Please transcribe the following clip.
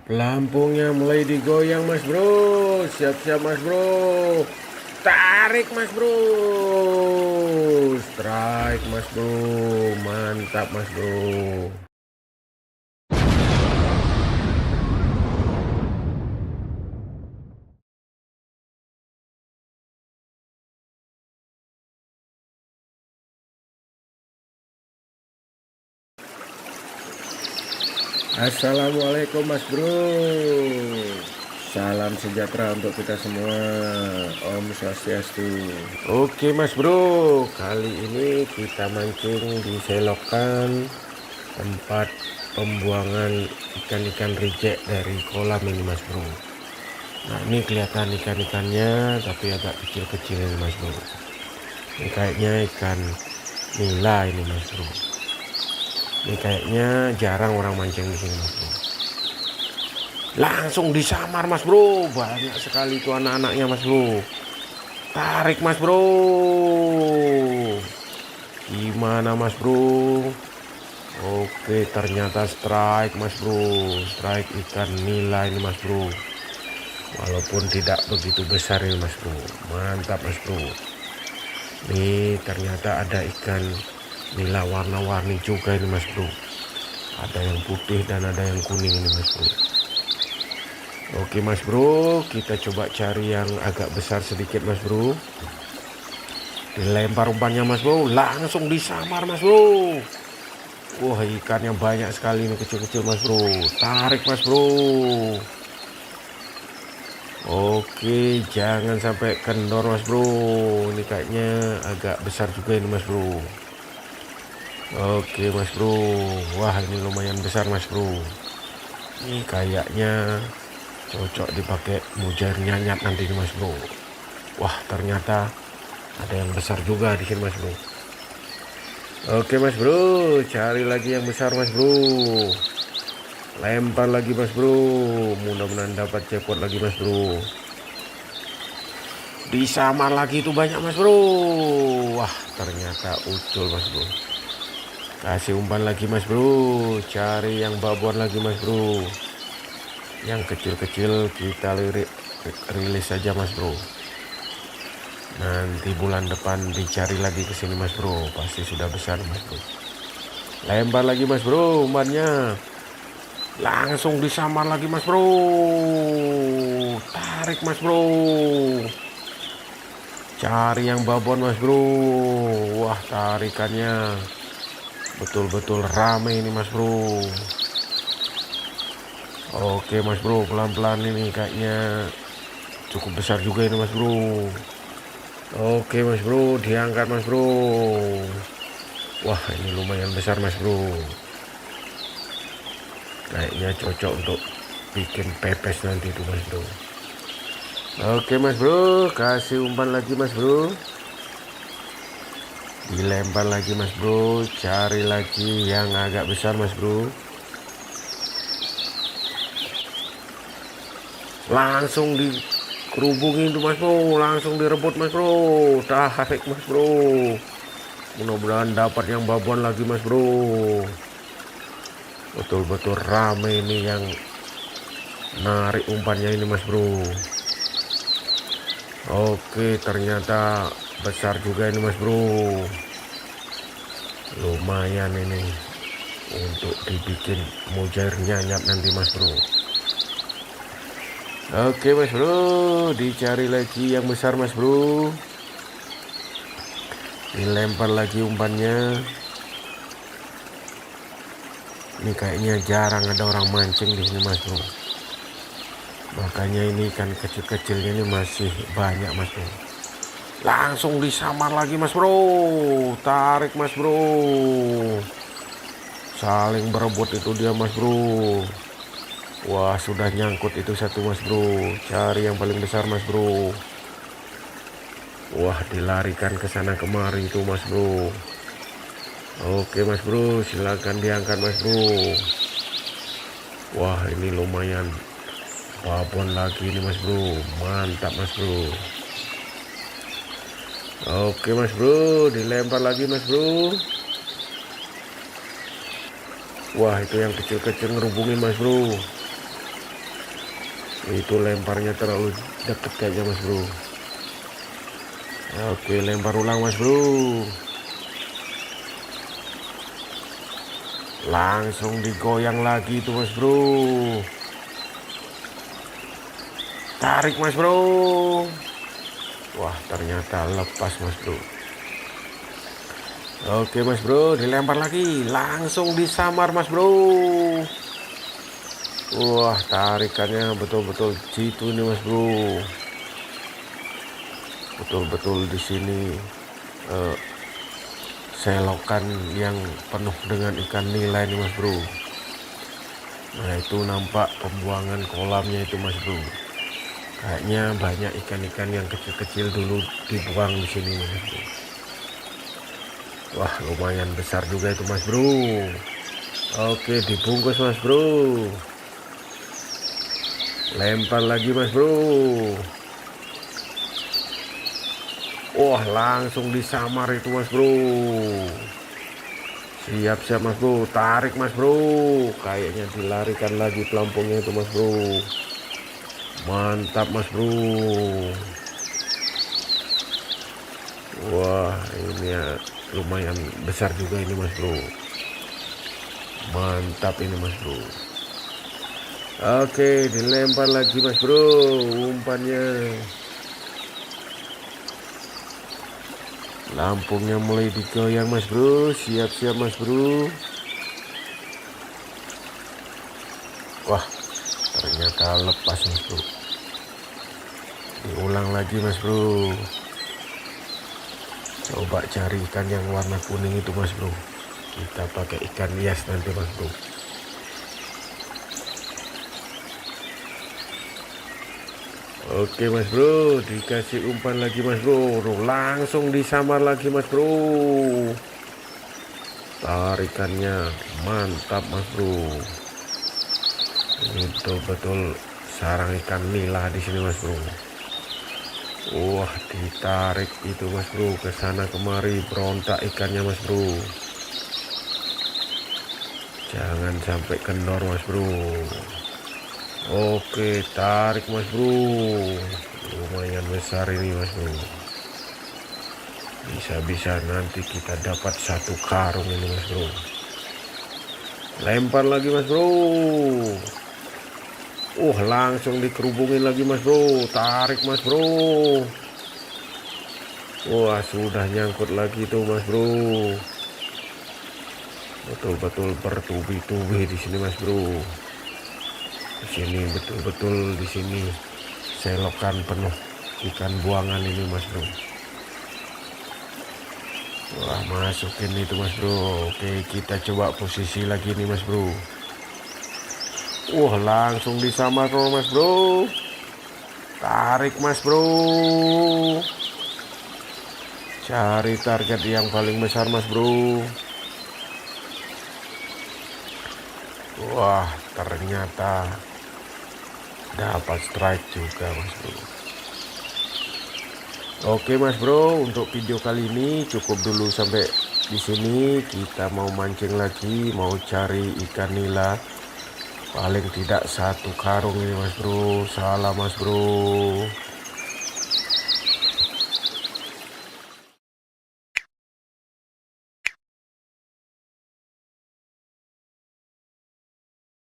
Pelampungnya mulai digoyang mas bro. Siap-siap mas bro. Tarik mas bro. Strike mas bro. Mantap mas bro. Assalamualaikum mas bro. Salam sejahtera untuk kita semua. Om Swastiastu. Oke mas bro, kali ini kita mancing di selokan tempat pembuangan ikan-ikan reject dari kolam ini mas bro. Nah ini kelihatan ikan-ikannya tapi agak kecil-kecil ini mas bro. Ini kayaknya ikan nila ini mas bro. Ini kayaknya jarang orang mancing di sini mas bro. Langsung disamar mas bro. Banyak sekali tuh anak-anaknya mas bro. Tarik mas bro. Gimana mas bro? Oke, ternyata strike mas bro. Strike ikan nila ini mas bro. Walaupun tidak begitu besar ini mas bro. Mantap mas bro. Nih ternyata ada ikan nila warna-warni juga ini mas bro. Ada yang putih dan ada yang kuning ini mas bro. Oke mas bro, kita coba cari yang agak besar sedikit mas bro. Dilempar umpannya mas bro, langsung disamar mas bro. Wah ikannya banyak sekali ini kecil-kecil mas bro. Tarik mas bro. Oke, jangan sampai kendor mas bro. Ini kayaknya agak besar juga ini mas bro. Oke mas bro. Wah ini lumayan besar mas bro. Ini kayaknya cocok dipakai mujair nyanyat nanti mas bro. Wah ternyata ada yang besar juga di sini mas bro. Oke mas bro, cari lagi yang besar mas bro. Lempar lagi mas bro. Mudah-mudahan dapat jackpot lagi mas bro. Disamar lagi itu banyak mas bro. Wah ternyata ucul mas bro. Kasih umpan lagi mas bro. Cari yang babon lagi mas bro. Yang kecil-kecil kita rilis saja mas bro. Nanti bulan depan dicari lagi ke sini mas bro. Pasti sudah besar mas bro. Lempar lagi mas bro umpannya. Langsung disamar lagi mas bro. Tarik mas bro. Cari yang babon mas bro. Wah tarikannya betul-betul rame ini mas bro. Oke mas bro, pelan-pelan ini kayaknya cukup besar juga ini mas bro. Oke mas bro, diangkat mas bro. Wah ini lumayan besar mas bro. Kayaknya cocok untuk bikin pepes nanti itu mas bro. Oke mas bro, kasih umpan lagi mas bro. Dilempar lagi mas bro. Cari lagi yang agak besar mas bro. Langsung dikerubungin tuh mas bro. Langsung direbut mas bro. Tarik mas bro. Mudah-mudahan dapat yang babon lagi mas bro. Betul-betul rame ini yang narik umpannya ini mas bro. Oke ternyata besar juga ini mas bro. Lumayan ini untuk dibikin mujair nyanyat nanti mas bro. Oke mas bro, dicari lagi yang besar mas bro. Dilempar lagi umpannya. Ini kayaknya jarang ada orang mancing di sini mas bro. Makanya ini ikan kecil-kecilnya ini masih banyak mas bro. Langsung disamar lagi mas bro. Tarik mas bro. Saling berebut itu dia mas bro. Wah sudah nyangkut itu satu mas bro. Cari yang paling besar mas bro. Wah dilarikan ke sana kemari itu mas bro. Oke mas bro, silakan diangkat mas bro. Wah ini lumayan babon lagi ini mas bro. Mantap mas bro. Oke mas bro, dilempar lagi mas bro. Wah itu yang kecil-kecil ngerubungin mas bro. Itu lemparnya terlalu dekat kayaknya mas bro. Oke, lempar ulang mas bro. Langsung digoyang lagi itu mas bro. Tarik mas bro. Wah, ternyata lepas mas bro. Oke mas bro, dilempar lagi, langsung disamar mas bro. Wah, tarikannya betul-betul jitu nih mas bro. Betul-betul di sini selokan yang penuh dengan ikan nila ini mas bro. Nah, itu nampak pembuangan kolamnya itu mas bro. Kayaknya banyak ikan-ikan yang kecil-kecil dulu dibuang di sini mas bro. Wah, lumayan besar juga itu mas bro. Oke, dibungkus mas bro. Lempar lagi mas bro. Wah, langsung disamar itu mas bro. Siap-siap mas bro. Tarik mas bro. Kayaknya dilarikan lagi pelampungnya itu mas bro. Mantap mas bro. Wah, ini ya lumayan besar juga ini mas bro. Mantap ini mas bro. Oke, dilempar lagi mas bro umpannya. Lampungnya mulai digoyang mas bro. Siap-siap mas bro. Wah, ternyata lepas mas bro. Diulang lagi mas bro. Coba cari ikan yang warna kuning itu mas bro. Kita pakai ikan hias nanti mas bro. Oke mas bro, dikasih umpan lagi mas bro. Langsung disamar lagi mas bro. Tarikannya mantap mas bro. Ini betul-betul sarang ikan nila di sini mas bro. Wah, ditarik itu mas bro, ke sana kemari berontak ikannya mas bro. Jangan sampai kendor mas bro. Oke, tarik mas bro. Lumayan besar ini mas bro. Bisa-bisa nanti kita dapat satu karung ini mas bro. Lempar lagi mas bro. Langsung dikerubungin lagi mas bro. Tarik mas bro. Wah, sudah nyangkut lagi tuh mas bro. Betul-betul bertubi-tubi di sini mas bro. Di sini betul-betul di sini selokan penuh ikan buangan ini mas bro. Wah, masukin itu mas bro. Oke, kita coba posisi lagi nih mas bro. Langsung disamar mas bro. Tarik mas bro. Cari target yang paling besar mas bro. Wah, ternyata dapat strike juga mas bro. Oke mas bro, untuk video kali ini cukup dulu sampai di sini. Kita mau mancing lagi, mau cari ikan nila. Paling tidak satu karung ini mas bro. Salam mas bro.